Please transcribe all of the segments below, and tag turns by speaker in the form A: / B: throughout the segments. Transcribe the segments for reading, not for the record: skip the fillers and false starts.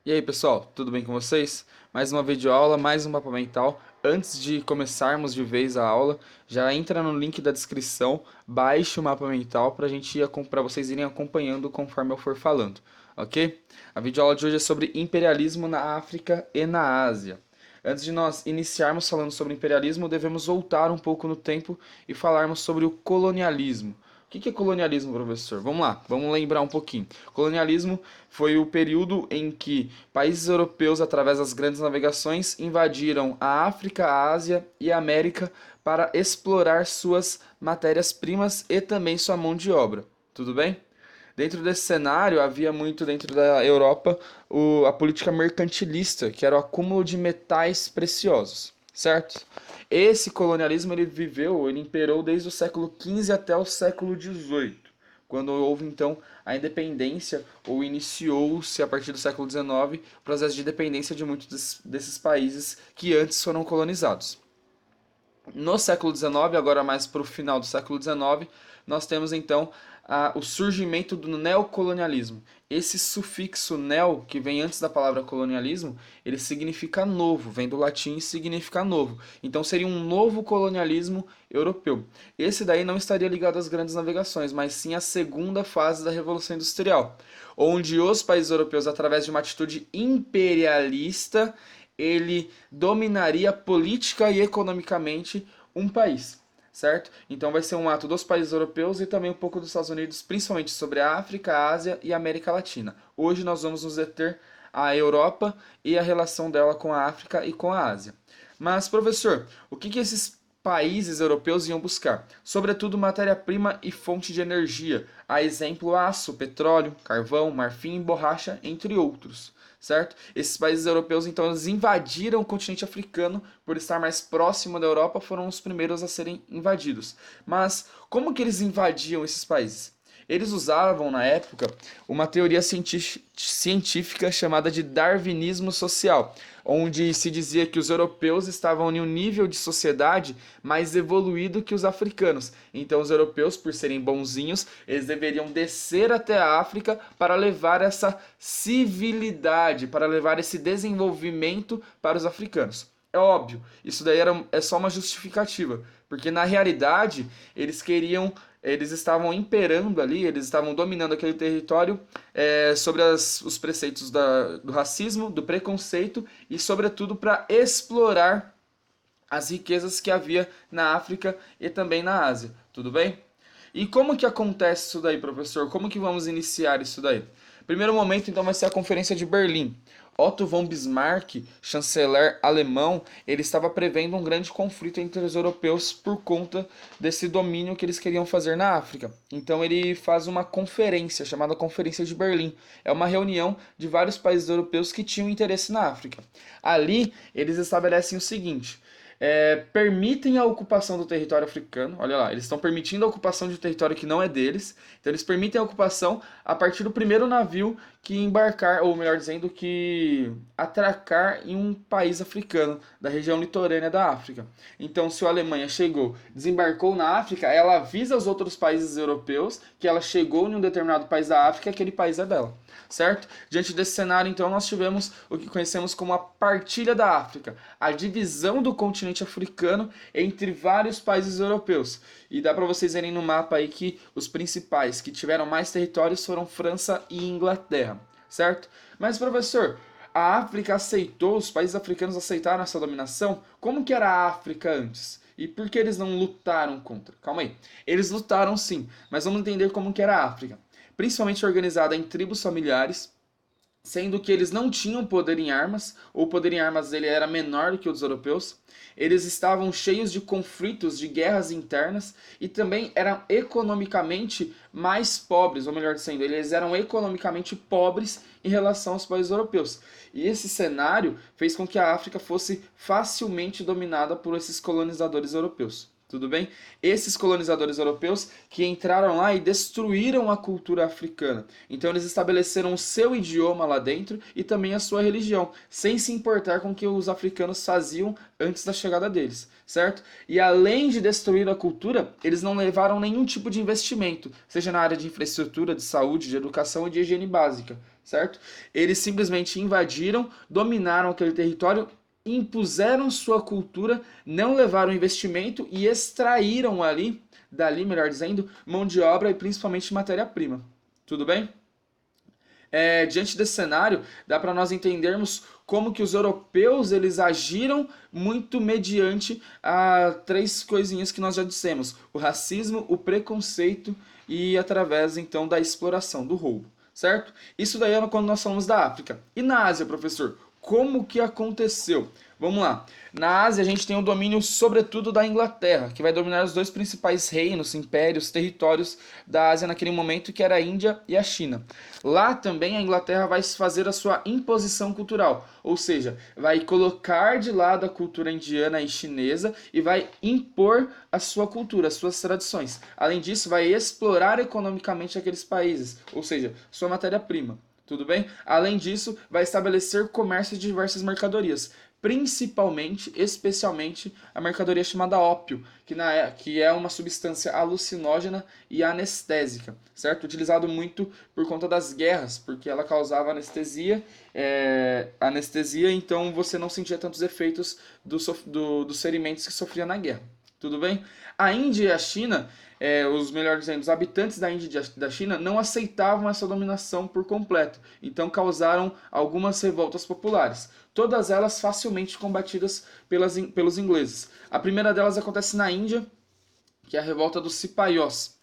A: E aí, pessoal, tudo bem com vocês? Mais uma videoaula, mais um mapa mental. Antes de começarmos de vez a aula, já entra no link da descrição, baixe o mapa mental para vocês irem acompanhando conforme eu for falando, ok? A videoaula de hoje é sobre imperialismo na África e na Ásia. Antes de nós iniciarmos falando sobre imperialismo, devemos voltar um pouco no tempo e falarmos sobre o colonialismo. O que é colonialismo, professor? Vamos lá, vamos lembrar um pouquinho. Colonialismo foi o período em que países europeus, através das grandes navegações, invadiram a África, a Ásia e a América para explorar suas matérias-primas e também sua mão de obra. Tudo bem? Dentro desse cenário, havia muito dentro da Europa a política mercantilista, que era o acúmulo de metais preciosos, certo? Esse colonialismo ele imperou desde o século XV até o século XVIII, quando houve então a independência, ou iniciou-se a partir do século XIX o processo de independência de muitos desses países que antes foram colonizados. No século XIX, agora mais para o final do século XIX, nós temos então o surgimento do neocolonialismo. Esse sufixo neo, que vem antes da palavra colonialismo, ele significa novo, vem do latim e significa novo. Então seria um novo colonialismo europeu. Esse daí não estaria ligado às grandes navegações, mas sim à segunda fase da Revolução Industrial, onde os países europeus, através de uma atitude imperialista, ele dominaria política e economicamente um país, certo? Então vai ser um ato dos países europeus e também um pouco dos Estados Unidos, principalmente sobre a África, a Ásia e a América Latina. Hoje nós vamos nos deter à Europa e a relação dela com a África e com a Ásia. Mas, professor, o que esses países europeus iam buscar? Sobretudo matéria-prima e fonte de energia, a exemplo aço, petróleo, carvão, marfim e borracha, entre outros, certo? Esses países europeus então eles invadiram o continente africano por estar mais próximo da Europa, foram os primeiros a serem invadidos. Mas como que eles invadiam esses países? Eles usavam na época uma teoria científica chamada de darwinismo social, onde se dizia que os europeus estavam em um nível de sociedade mais evoluído que os africanos. Então os europeus, por serem bonzinhos, eles deveriam descer até a África para levar essa civilidade, para levar esse desenvolvimento para os africanos. É óbvio, isso daí é só uma justificativa, porque na realidade eles estavam imperando ali, eles estavam dominando aquele território sobre os preceitos do racismo, do preconceito e, sobretudo, para explorar as riquezas que havia na África e também na Ásia. Tudo bem? E como que acontece isso daí, professor? Como que vamos iniciar isso daí? Primeiro momento, então, vai ser a Conferência de Berlim. Otto von Bismarck, chanceler alemão, ele estava prevendo um grande conflito entre os europeus por conta desse domínio que eles queriam fazer na África. Então ele faz uma conferência chamada Conferência de Berlim. É uma reunião de vários países europeus que tinham interesse na África. Ali eles estabelecem o seguinte: permitem a ocupação do território africano. Olha lá, eles estão permitindo a ocupação de um território que não é deles. Então eles permitem a ocupação a partir do primeiro navio que embarcar, ou melhor dizendo, que atracar em um país africano, da região litorânea da África. Então, se a Alemanha chegou, desembarcou na África, ela avisa aos outros países europeus que ela chegou em um determinado país da África e aquele país é dela, certo? Diante desse cenário, então, nós tivemos o que conhecemos como a partilha da África, a divisão do continente africano entre vários países europeus. E dá para vocês verem no mapa aí que os principais que tiveram mais territórios foram França e Inglaterra, certo? Mas, professor, a África aceitou, os países africanos aceitaram essa dominação? Como que era a África antes? E por que eles não lutaram contra? Calma aí. Eles lutaram sim, mas vamos entender como que era a África. Principalmente organizada em tribos familiares, sendo que eles não tinham poder em armas, ou o poder em armas dele era menor do que o dos europeus. Eles estavam cheios de conflitos, de guerras internas, e também eram economicamente mais pobres, ou melhor dizendo, eles eram economicamente pobres em relação aos países europeus. E esse cenário fez com que a África fosse facilmente dominada por esses colonizadores europeus. Tudo bem? Esses colonizadores europeus que entraram lá e destruíram a cultura africana. Então eles estabeleceram o seu idioma lá dentro e também a sua religião, sem se importar com o que os africanos faziam antes da chegada deles, certo? E além de destruir a cultura, eles não levaram nenhum tipo de investimento, seja na área de infraestrutura, de saúde, de educação e de higiene básica. certo? Eles simplesmente invadiram, dominaram aquele território, impuseram sua cultura, não levaram investimento e extraíram dali, melhor dizendo, mão de obra e principalmente matéria-prima. Tudo bem? Diante desse cenário, dá para nós entendermos como que os europeus eles agiram muito mediante a três coisinhas que nós já dissemos: o racismo, o preconceito e através então da exploração, do roubo, certo? Isso daí é quando nós falamos da África. E na Ásia, professor, como que aconteceu? Vamos lá. Na Ásia a gente tem o domínio sobretudo da Inglaterra, que vai dominar os dois principais reinos, impérios, territórios da Ásia naquele momento, que era a Índia e a China. Lá também a Inglaterra vai fazer a sua imposição cultural, ou seja, vai colocar de lado a cultura indiana e chinesa e vai impor a sua cultura, as suas tradições. Além disso, vai explorar economicamente aqueles países, ou seja, sua matéria-prima. Tudo bem? Além disso, vai estabelecer comércio de diversas mercadorias, principalmente, especialmente, a mercadoria chamada ópio, que é uma substância alucinógena e anestésica, certo? Utilizado muito por conta das guerras, porque ela causava anestesia, então você não sentia tantos efeitos dos ferimentos que sofria na guerra. Tudo bem? A Índia e a China, os melhores dizendo, os habitantes da Índia e da China não aceitavam essa dominação por completo, então causaram algumas revoltas populares. Todas elas facilmente combatidas pelos ingleses. A primeira delas acontece na Índia, que é a revolta dos Cipaiós.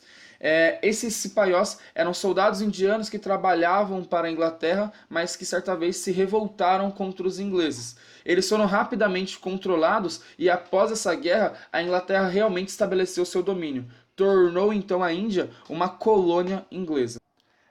A: Esses Cipaiós eram soldados indianos que trabalhavam para a Inglaterra, mas que certa vez se revoltaram contra os ingleses. Eles foram rapidamente controlados e após essa guerra, a Inglaterra realmente estabeleceu seu domínio. Tornou então a Índia uma colônia inglesa.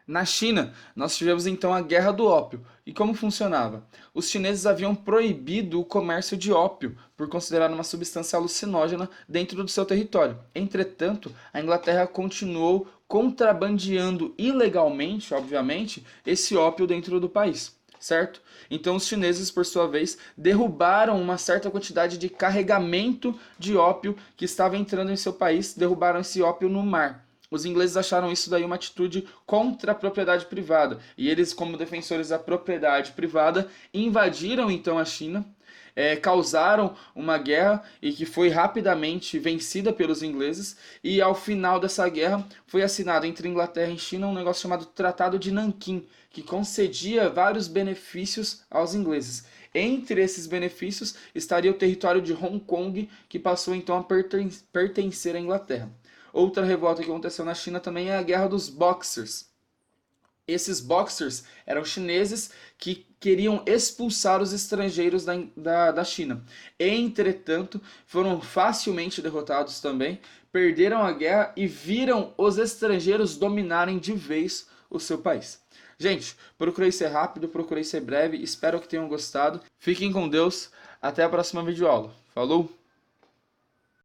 A: Na China, nós tivemos então a Guerra do Ópio. E como funcionava? Os chineses haviam proibido o comércio de ópio por considerar uma substância alucinógena dentro do seu território. Entretanto, a Inglaterra continuou contrabandeando ilegalmente, obviamente, esse ópio dentro do país, certo? Então os chineses, por sua vez, derrubaram uma certa quantidade de carregamento de ópio que estava entrando em seu país, derrubaram esse ópio no mar. Os ingleses acharam isso daí uma atitude contra a propriedade privada. E eles, como defensores da propriedade privada, invadiram então a China, causaram uma guerra e que foi rapidamente vencida pelos ingleses. E ao final dessa guerra foi assinado entre Inglaterra e China um negócio chamado Tratado de Nanquim, que concedia vários benefícios aos ingleses. Entre esses benefícios estaria o território de Hong Kong, que passou então a pertencer à Inglaterra. Outra revolta que aconteceu na China também é a Guerra dos Boxers. Esses Boxers eram chineses que queriam expulsar os estrangeiros da China. Entretanto, foram facilmente derrotados também, perderam a guerra e viram os estrangeiros dominarem de vez o seu país. Gente, procurei ser rápido, procurei ser breve, espero que tenham gostado. Fiquem com Deus, até a próxima videoaula. Falou!